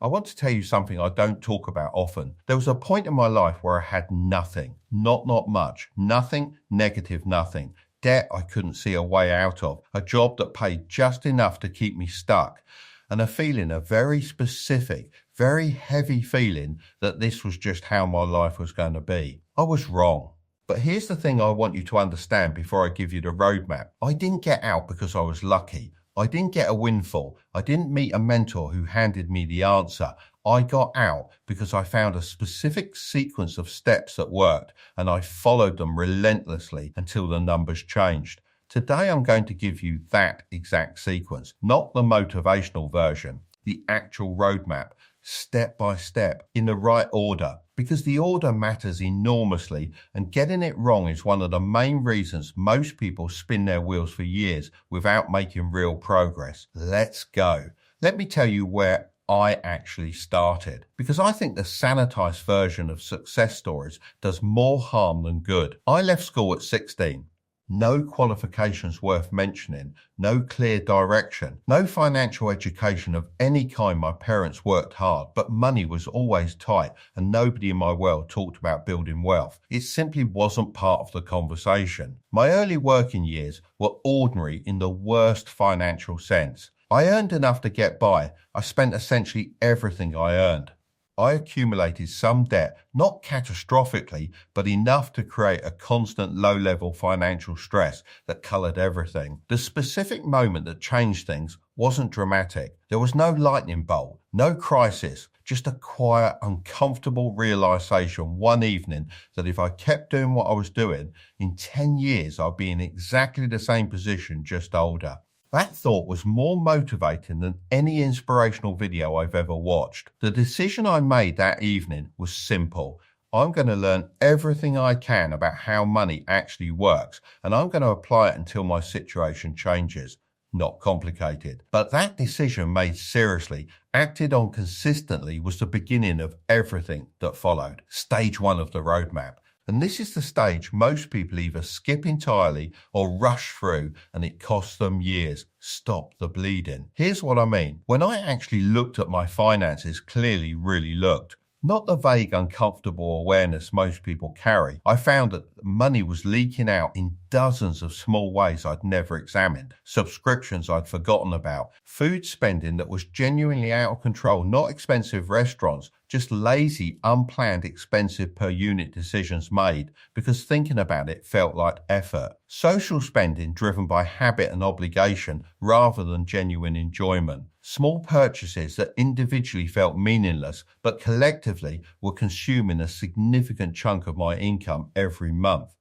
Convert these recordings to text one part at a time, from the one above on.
I want to tell you something I don't talk about often. There was a point in my life where I had nothing, not much, nothing, negative nothing. Debt I couldn't see a way out of, a job that paid just enough to keep me stuck, and a very specific, very heavy feeling that this was just how my life was going to be. I was wrong. But here's the thing I want you to understand before I give you the roadmap. I didn't get out because I was lucky. I didn't get a windfall. I didn't meet a mentor who handed me the answer. I got out because I found a specific sequence of steps that worked, and I followed them relentlessly until the numbers changed. Today I'm going to give you that exact sequence, not the motivational version, the actual roadmap, step by step, in the right order, because the order matters enormously, and getting it wrong is one of the main reasons most people spin their wheels for years without making real progress. Let's go. Let me tell you where I actually started, because I think the sanitized version of success stories does more harm than good. I left school at 16. No qualifications worth mentioning, no clear direction, no financial education of any kind. My parents worked hard, but money was always tight, and nobody in my world talked about building wealth. It simply wasn't part of the conversation. My early working years were ordinary in the worst financial sense. I earned enough to get by. I spent essentially everything I earned. I accumulated some debt, not catastrophically, but enough to create a constant low-level financial stress that coloured everything. The specific moment that changed things wasn't dramatic. There was no lightning bolt, no crisis, just a quiet, uncomfortable realisation one evening that if I kept doing what I was doing, in 10 years I'd be in exactly the same position, just older. That thought was more motivating than any inspirational video I've ever watched. The decision I made that evening was simple. I'm going to learn everything I can about how money actually works, and I'm going to apply it until my situation changes. Not complicated. But that decision, made seriously, acted on consistently, was the beginning of everything that followed. Stage 1 of the roadmap. And this is the stage most people either skip entirely or rush through, and it costs them years. Stop the bleeding. Here's what I mean. When I actually looked at my finances, clearly really looked, not the vague, uncomfortable awareness most people carry, I found that money was leaking out in dozens of small ways I'd never examined. Subscriptions I'd forgotten about, food spending that was genuinely out of control, not expensive restaurants, just lazy, unplanned, expensive per unit decisions made because thinking about it felt like effort. Social spending driven by habit and obligation rather than genuine enjoyment. Small purchases that individually felt meaningless but collectively were consuming a significant chunk of my income every month.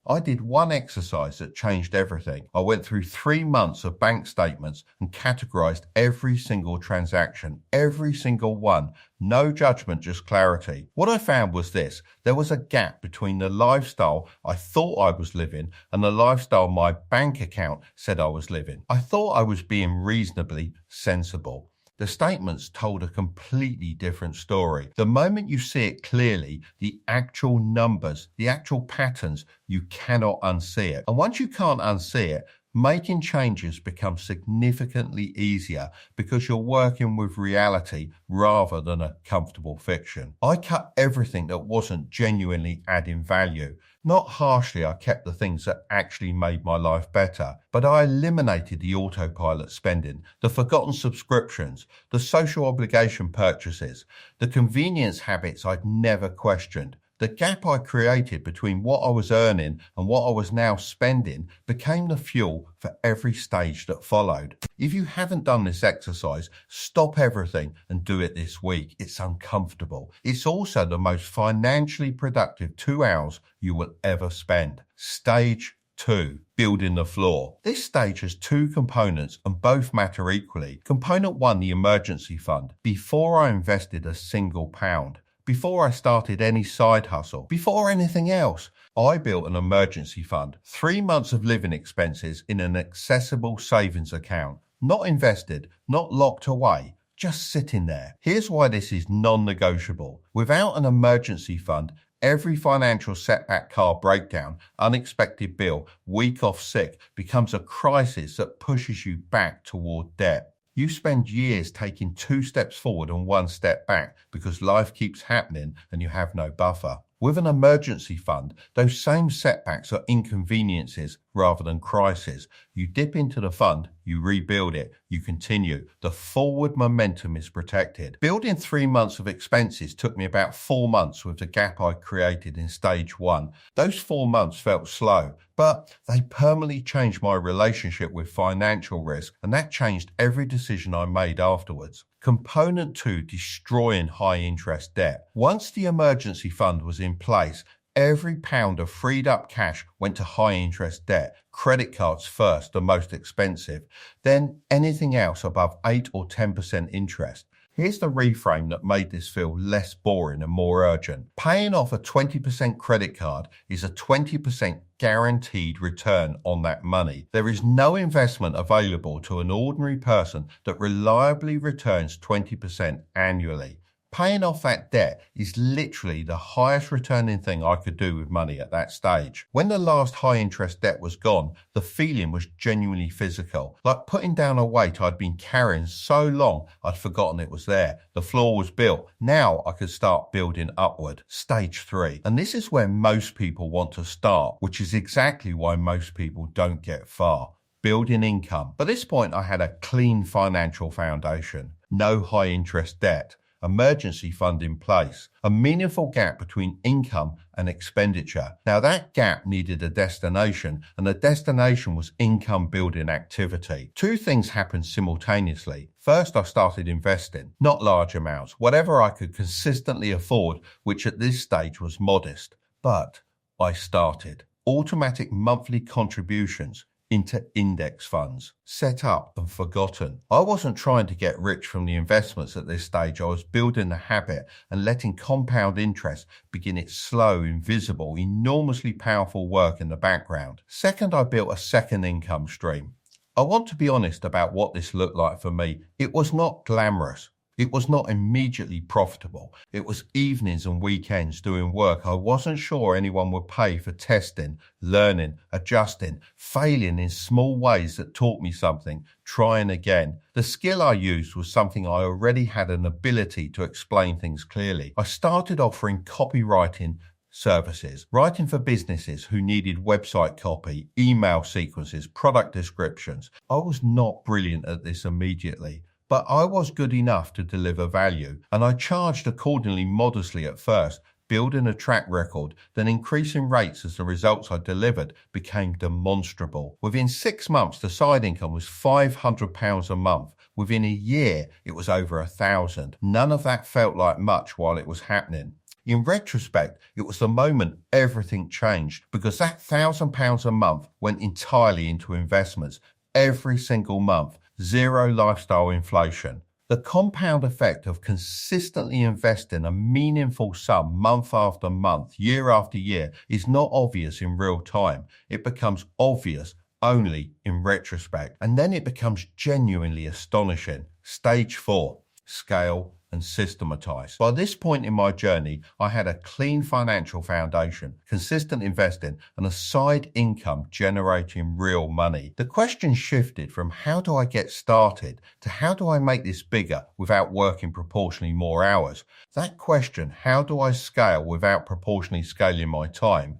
I did one exercise that changed everything. I went through 3 months of bank statements and categorized every single transaction, every single one. No judgment, just clarity. What I found was this: there was a gap between the lifestyle I thought I was living and the lifestyle my bank account said I was living. I thought I was being reasonably sensible. The statements told a completely different story. The moment you see it clearly, the actual numbers, the actual patterns, you cannot unsee it. And once you can't unsee it, making changes becomes significantly easier because you're working with reality rather than a comfortable fiction. I cut everything that wasn't genuinely adding value. Not harshly, I kept the things that actually made my life better, but I eliminated the autopilot spending, the forgotten subscriptions, the social obligation purchases, the convenience habits I'd never questioned. The gap I created between what I was earning and what I was now spending became the fuel for every stage that followed. If you haven't done this exercise, stop everything and do it this week. It's uncomfortable. It's also the most financially productive 2 hours you will ever spend. Stage 2, building the floor. This stage has 2 components and both matter equally. Component 1, the emergency fund. Before I invested a single pound, before I started any side hustle, before anything else, I built an emergency fund. 3 months of living expenses in an accessible savings account. Not invested, not locked away, just sitting there. Here's why this is non-negotiable. Without an emergency fund, every financial setback, car breakdown, unexpected bill, week off sick becomes a crisis that pushes you back toward debt. You spend years taking 2 steps forward and 1 step back because life keeps happening and you have no buffer. With an emergency fund, those same setbacks are inconveniences rather than crises. You dip into the fund, you rebuild it, you continue. The forward momentum is protected. Building 3 months of expenses took me about 4 months with the gap I created in stage 1. Those 4 months felt slow, but they permanently changed my relationship with financial risk, and that changed every decision I made afterwards. Component 2, destroying high interest debt. Once the emergency fund was in place, every pound of freed up cash went to high interest debt. Credit cards first, the most expensive, then anything else above 8 or 10% interest. Here's the reframe that made this feel less boring and more urgent. Paying off a 20% credit card is a 20% guaranteed return on that money. There is no investment available to an ordinary person that reliably returns 20% annually. Paying off that debt is literally the highest returning thing I could do with money at that stage. When the last high interest debt was gone, the feeling was genuinely physical, like putting down a weight I'd been carrying so long I'd forgotten it was there. The floor was built. Now I could start building upward. Stage 3. And this is where most people want to start, which is exactly why most people don't get far. Building income. By this point, I had a clean financial foundation. No high interest debt. Emergency fund in place, a meaningful gap between income and expenditure. Now that gap needed a destination, and the destination was income building activity. 2 things happened simultaneously. First, I started investing, not large amounts, whatever I could consistently afford, which at this stage was modest. But I started. Automatic monthly contributions into index funds, set up and forgotten. I wasn't trying to get rich from the investments at this stage. I was building the habit and letting compound interest begin its slow, invisible, enormously powerful work in the background. Second, I built a second income stream. I want to be honest about what this looked like for me. It was not glamorous. It was not immediately profitable. It was evenings and weekends doing work I wasn't sure anyone would pay for, testing, learning, adjusting, failing in small ways that taught me something, trying again. The skill I used was something I already had an ability to explain things clearly. I started offering copywriting services, writing for businesses who needed website copy, email sequences, product descriptions. I was not brilliant at this immediately, but I was good enough to deliver value, and I charged accordingly modestly at first, building a track record, then increasing rates as the results I delivered became demonstrable. Within 6 months, the side income was £500 a month. Within a year, it was over 1,000. None of that felt like much while it was happening. In retrospect, it was the moment everything changed, because that £1,000 a month went entirely into investments every single month. Zero lifestyle inflation. The compound effect of consistently investing a meaningful sum month after month, year after year, is not obvious in real time. It becomes obvious only in retrospect, and then it becomes genuinely astonishing. Stage 4, scale and systematise. By this point in my journey, I had a clean financial foundation, consistent investing, and a side income generating real money. The question shifted from how do I get started to how do I make this bigger without working proportionally more hours? That question, how do I scale without proportionally scaling my time,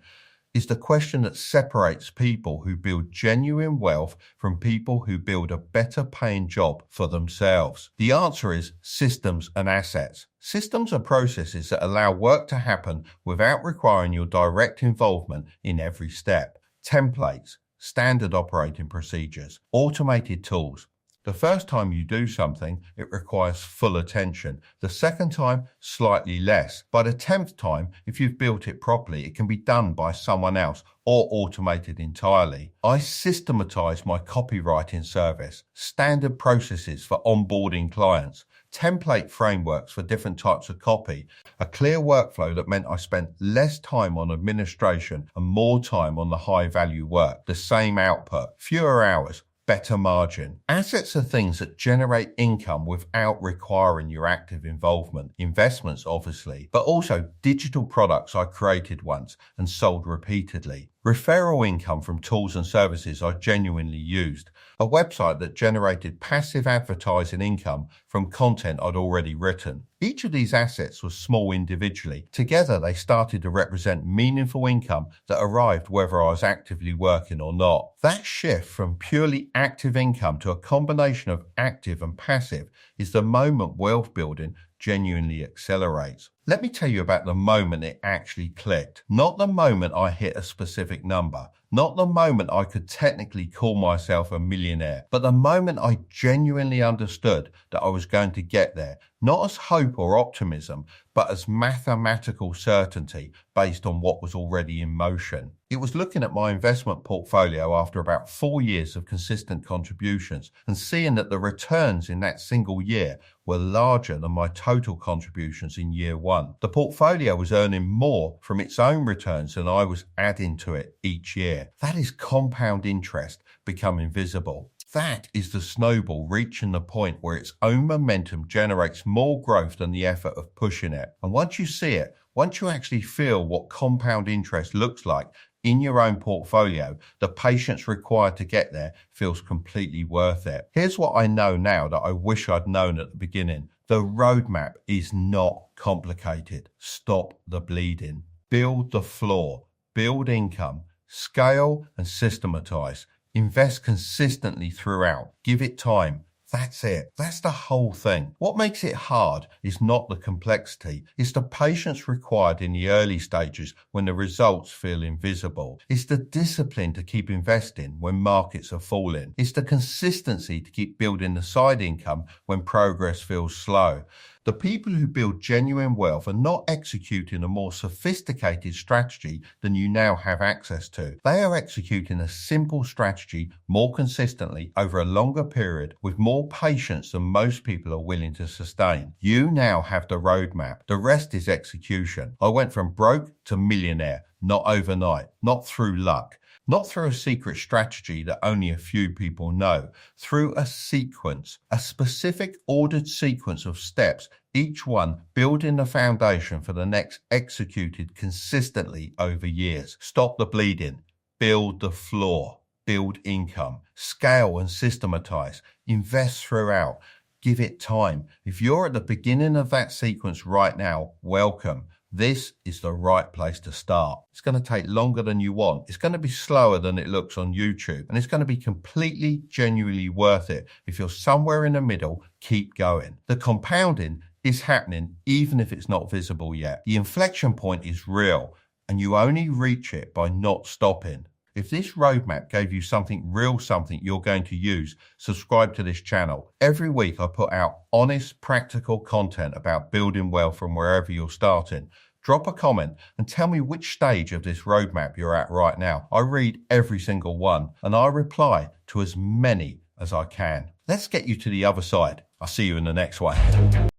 is the question that separates people who build genuine wealth from people who build a better paying job for themselves. The answer is systems and assets. Systems are processes that allow work to happen without requiring your direct involvement in every step. Templates, standard operating procedures, automated tools. The first time you do something, it requires full attention. The second time, slightly less. By the 10th time, if you've built it properly, it can be done by someone else or automated entirely. I systematized my copywriting service, standard processes for onboarding clients, template frameworks for different types of copy, a clear workflow that meant I spent less time on administration and more time on the high value work. The same output, fewer hours, better margin. Assets are things that generate income without requiring your active involvement. Investments, obviously, but also digital products I created once and sold repeatedly. Referral income from tools and services I genuinely used. a website that generated passive advertising income from content I'd already written. Each of these assets was small individually. Together, they started to represent meaningful income that arrived whether I was actively working or not. That shift from purely active income to a combination of active and passive is the moment wealth building genuinely accelerates. Let me tell you about the moment it actually clicked. Not the moment I hit a specific number, not the moment I could technically call myself a millionaire, but the moment I genuinely understood that I was going to get there, not as hope or optimism, but as mathematical certainty based on what was already in motion. It was looking at my investment portfolio after about 4 years of consistent contributions and seeing that the returns in that single year were larger than my total contributions in year one. The portfolio was earning more from its own returns than I was adding to it each year. That is compound interest becoming visible. That is the snowball reaching the point where its own momentum generates more growth than the effort of pushing it. And once you see it, once you actually feel what compound interest looks like in your own portfolio, the patience required to get there feels completely worth it. Here's what I know now that I wish I'd known at the beginning. The roadmap is not complicated. Stop the bleeding. Build the floor. Build income. Scale and systematise. Invest consistently throughout. Give it time. That's it. That's the whole thing. What makes it hard is not the complexity. It's the patience required in the early stages when the results feel invisible. It's the discipline to keep investing when markets are falling. It's the consistency to keep building the side income when progress feels slow. The people who build genuine wealth are not executing a more sophisticated strategy than you now have access to. They are executing a simple strategy more consistently over a longer period with more patience than most people are willing to sustain. You now have the roadmap. The rest is execution. I went from broke to millionaire, not overnight, not through luck. Not through a secret strategy that only a few people know, through a sequence, a specific ordered sequence of steps, each one building the foundation for the next executed consistently over years. Stop the bleeding, build the floor, build income, scale and systematise, invest throughout, give it time. If you're at the beginning of that sequence right now, welcome. This is the right place to start. It's going to take longer than you want. It's going to be slower than it looks on YouTube. And it's going to be completely, genuinely worth it. If you're somewhere in the middle, keep going. The compounding is happening even if it's not visible yet. The inflection point is real and you only reach it by not stopping. If this roadmap gave you something real, something you're going to use, subscribe to this channel. Every week I put out honest, practical content about building wealth from wherever you're starting. Drop a comment and tell me which stage of this roadmap you're at right now. I read every single one and I reply to as many as I can. Let's get you to the other side. I'll see you in the next one.